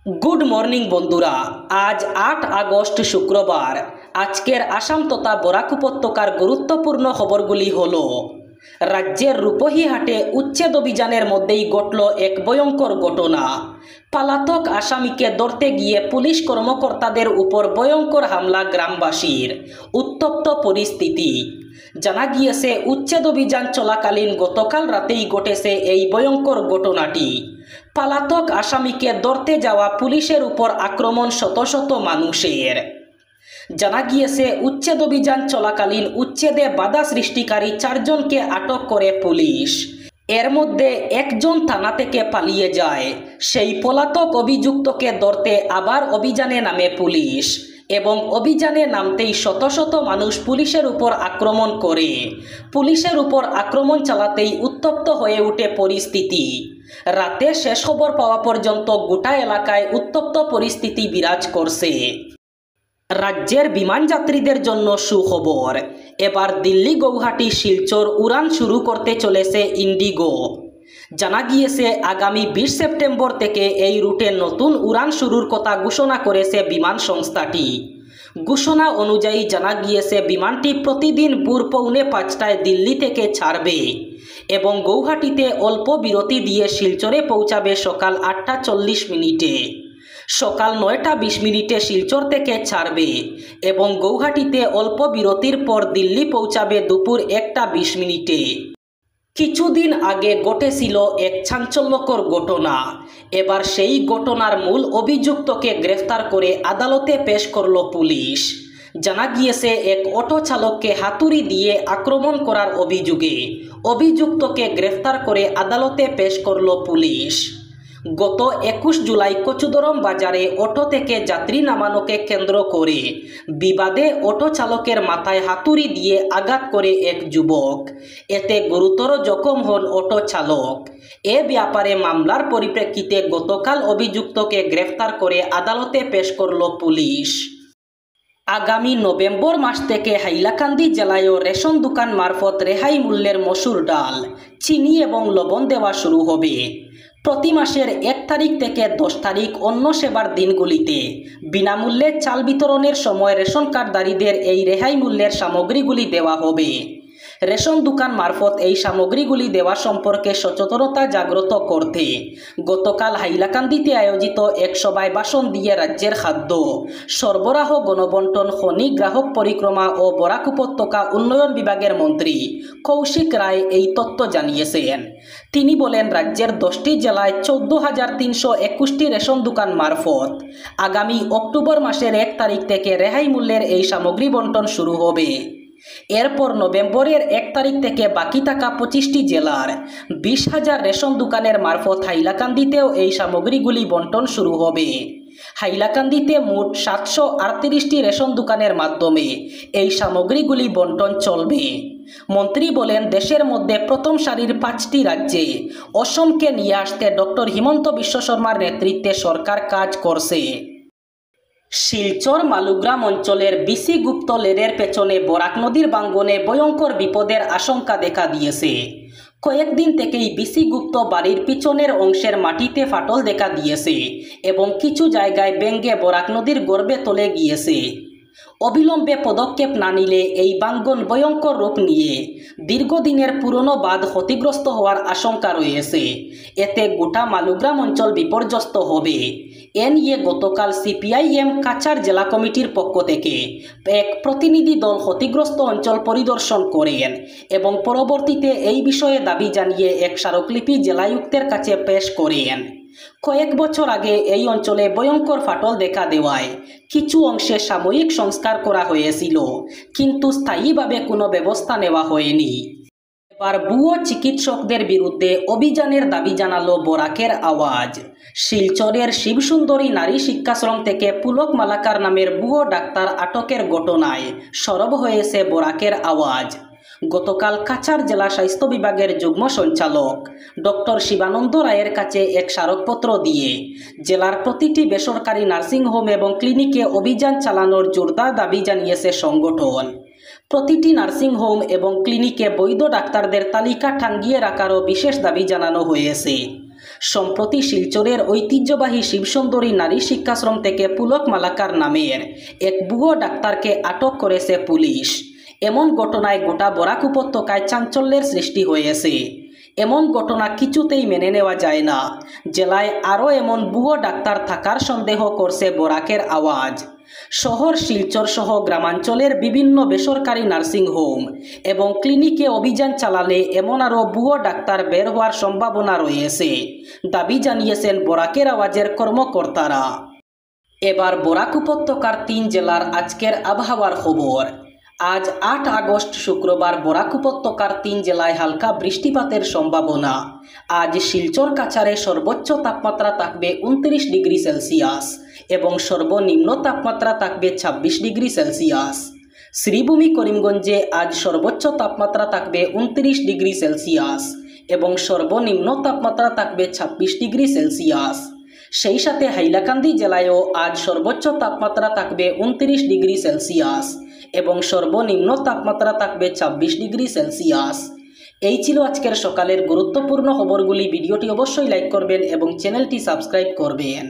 Good morning बंधुरा आज 8 August शुक्रवार आजकेर आसाम तथा बराक उपत्यकार गुरुत्वपूर्ण खबरगुली हलो राज्येर रूपहीहाटे उच्छेद अभियानेर मध्येई घटल एक भयंकर घटना। पलातक आसामीके धरते गिये पुलिश कर्मकर्तादेर उपर भयंकर हमला ग्रामबासीर उत्तप्त परिस्थिति। जाना गिয়েছে उच्छेद अभियान चलाकालीन गतकाल रातेई घटेছে এই ভয়ঙ্কর ঘটনাটি। पलातक आसामीके धरते जावा पुलिशेर उपर आक्रमण शत शत मानुषेर। जाना गिয়েছে उच्छेद अभियान चलाकालीन उच्छेदे बाधा सृष्टिकारी 4 जनके आटक करे पुलिश। एर मध्य एकजन थाना थेके पालिये जाए, सेई पलातक अभियुक्तके धरते आबार अभियाने नामे पुलिश एवं अभियाने नामतेई शत शत मानुष पुलिशेर उपर आक्रमण करे। पुलिशेर उपर आक्रमण चालातेई उत्तप्त हये उठे परिस्थिति। राते शेष खबर पावा पर्यन्त गोटा एलाकाय उत्तप्त परिस्थिति बिराज करছে। राज्येर विमान यात्रीदेर जन्य सुखबर, एबार दिल्ली गौहाटी शिलचर उड़ान शुरू करते चलेছে इंडिगो। जाना गिয়েছে आगामी 20 सेप्टेम्बर থেকে এই রুটে নতুন উড়ান শুরুর কথা ঘোষণা করেছে বিমান সংস্থাটি। ঘোষণা অনুযায়ী জানা গিয়েছে বিমানটি প্রতিদিন ভোর পৌনে 5টায় দিল্লি থেকে ছাড়বে এবং গৌহাটিতে অল্প বিরতি দিয়ে শিলচরে পৌঁছাবে সকাল 8টা 40 মিনিটে। সকাল 9টা 20 মিনিটে শিলচর থেকে ছাড়বে এবং গৌহাটিতে অল্প বিরতির পর দিল্লি পৌঁছাবে দুপুর 1টা 20 মিনিটে। কিছুদিন আগে ঘটেছিল এক চাঞ্চল্যকর ঘটনা। এবার সেই ঘটনার মূল অভিযুক্তকে গ্রেফতার করে আদালতে পেশ করল পুলিশ। জানা গিয়েছে এক অটো চালককে হাতুড়ি দিয়ে আক্রমণ করার অভিযোগে অভিযুক্তকে গ্রেফতার করে আদালতে পেশ করল পুলিশ। গত 21 জুলাই কচুদরম বাজারে অটো থেকে যাত্রী নামানোকে কেন্দ্র করে বিবাদে অটো চালকের মাথায় হাতুড়ি দিয়ে আঘাত করে এক যুবক। এতে গুরুতর জখম হন অটো চালক। এ ব্যাপারে মামলার পরিপ্রেক্ষিতে গতকাল অভিযুক্তকে গ্রেফতার করে আদালতে পেশ করল পুলিশ। আগামী নভেম্বর মাস থেকে হাইলাকান্দি জেলায়ও রেশন দোকান মারফত রেহাই মূল্যের মসুর ডাল, চিনি এবং লবণ দেওয়া শুরু হবে। প্রতি মাসের 1 তারিখ থেকে 10 তারিখ অন্য সেবার দিনগুলিতে বিনামূল্যে চাল বিতরণের সময় রেশন কার্ডধারীদের এই রেহাই মূল্যের সামগ্রীগুলি দেওয়া হবে। রেশন দোকান মারফত এই সামগ্রীগুলি দেওয়া সম্পর্কে সচেতনতা জাগ্রত করতে গতকাল হাইলাকান্দিতে আয়োজিত এক সভায় ভাষণ দিয়ে রাজ্যের খাদ্য সরবরাহ গণবন্টন খনি গ্রাহক পরিক্রমা ও বরাক উপত্যকা উন্নয়ন বিভাগের মন্ত্রী কৌশিক রায় এই তথ্য জানিয়েছেন। তিনি বলেন, রাজ্যের 10টি জেলায় 14,321টি রেশন দোকান মারফত আগামী অক্টোবর মাসের 1 তারিখ থেকে রেহাই মূল্যের এই সামগ্রী বন্টন শুরু হবে। এরপর নভেম্বরের 1 তারিখ থেকে বাকি থাকা 25টি জেলার 20,000 রেশন দোকানের মারফত হাইলাকান্দিতেও এই সামগ্রীগুলি বন্টন শুরু হবে। হাইলাকান্দিতে মোট 738টি রেশন দোকানের মাধ্যমে এই সামগ্রীগুলি বন্টন চলবে। মন্ত্রী বলেন, দেশের মধ্যে প্রথম সারির 5টি রাজ্যে অসমকে নিয়ে আসতে ডক্টর হিমন্ত বিশ্ব শর্মার নেতৃত্বে সরকার কাজ করছে। শিলচর মালুগ্রাম অঞ্চলের বিসি গুপ্ত লেনের পেছনে বরাক নদীর ভাঙ্গনে ভয়ঙ্কর বিপদের আশঙ্কা দেখা দিয়েছে। কয়েকদিন থেকেই বিসি গুপ্ত বাড়ির পিছনের অংশের মাটিতে ফাটল দেখা দিয়েছে এবং কিছু জায়গায় ভেঙে বরাক নদীর গর্ভে তলে গিয়েছে। অবিলম্বে পদক্ষেপ না নিলে এই ভাঙ্গন ভয়ঙ্কর রূপ নিয়ে দীর্ঘদিনের পুরনো বাঁধ ক্ষতিগ্রস্ত হওয়ার আশঙ্কা রয়েছে। এতে গোটা মালুগ্রাম অঞ্চল বিপর্যস্ত হবে। এ নিয়ে গতকাল সিপিআইএম কাছাড় জেলা কমিটির পক্ষ থেকে এক প্রতিনিধি দল ক্ষতিগ্রস্ত অঞ্চল পরিদর্শন করেন এবং পরবর্তীতে এই বিষয়ে দাবি জানিয়ে এক স্মারকলিপি জেলায়ুক্তের কাছে পেশ করেন। কয়েক বছর আগে এই অঞ্চলে ভয়ঙ্কর ফাটল দেখা দেওয়ায় কিছু অংশে সাময়িক সংস্কার করা হয়েছিল, কিন্তু স্থায়ীভাবে কোনো ব্যবস্থা নেওয়া হয়নি। এবার ভুয়ো চিকিৎসকদের বিরুদ্ধে অভিযানের দাবি জানালো বরাকের আওয়াজ। শিলচরের শিবসুন্দরী নারী শিক্ষাশ্রম থেকে পুলক মালাকার নামের ভুয়ো ডাক্তার আটকের ঘটনায় সরব হয়েছে বরাকের আওয়াজ। গতকাল কাছাড় জেলা স্বাস্থ্য বিভাগের যুগ্ম সঞ্চালক ডক্টর শিবানন্দ রায়ের কাছে এক স্মারকপত্র দিয়ে জেলার প্রতিটি বেসরকারি নার্সিংহোম এবং ক্লিনিকে অভিযান চালানোর জোরদার দাবি জানিয়েছে সংগঠন। প্রতিটি নার্সিংহোম এবং ক্লিনিকে বৈধ ডাক্তারদের তালিকা টাঙ্গিয়ে রাখারও বিশেষ দাবি জানানো হয়েছে। সম্প্রতি শিলচরের ঐতিহ্যবাহী শিবসুন্দরী নারী শিক্ষাশ্রম থেকে পুলক মালাকার নামের এক ভুয়ো ডাক্তারকে আটক করেছে পুলিশ। এমন ঘটনায় গোটা বরাক উপত্যকায় চাঞ্চল্যের সৃষ্টি হয়েছে। এমন ঘটনা কিছুতেই মেনে নেওয়া যায় না। জেলায় আরও এমন ভুয়ো ডাক্তার থাকার সন্দেহ করছে বরাকের আওয়াজ। শহর শিলচর সহ গ্রামাঞ্চলের বিভিন্ন বেসরকারি নার্সিংহোম এবং ক্লিনিকে অভিযান চালালে এমন আরও ভুয়ো ডাক্তার বের হওয়ার সম্ভাবনা রয়েছে, দাবি জানিয়েছেন বরাকের আওয়াজের কর্মকর্তারা। এবার বরাক উপত্যকার 3 জেলার আজকের আবহাওয়ার খবর। আজ 8 আগস্ট শুক্রবার বরাক উপত্যকার 3 জেলায় হালকা বৃষ্টিপাতের সম্ভাবনা। আজ শিলচর কাছাড়ে সর্বোচ্চ তাপমাত্রা থাকবে 29 ডিগ্রি সেলসিয়াস এবং সর্বনিম্ন তাপমাত্রা থাকবে 26 ডিগ্রি সেলসিয়াস। শ্রীভূমি করিমগঞ্জে আজ সর্বোচ্চ তাপমাত্রা থাকবে 29 ডিগ্রি সেলসিয়াস এবং সর্বনিম্ন তাপমাত্রা থাকবে 26 ডিগ্রি সেলসিয়াস। সেই সাথে হাইলাকান্দি জেলায়ও আজ সর্বোচ্চ তাপমাত্রা থাকবে 29 ডিগ্রি সেলসিয়াস এবং সর্বনিম্ন তাপমাত্রা থাকবে 26 ডিগ্রি সেলসিয়াস। এই ছিল আজকের সকালের গুরুত্বপূর্ণ খবরগুলি। ভিডিওটি অবশ্যই লাইক করবেন এবং চ্যানেলটি সাবস্ক্রাইব করবেন।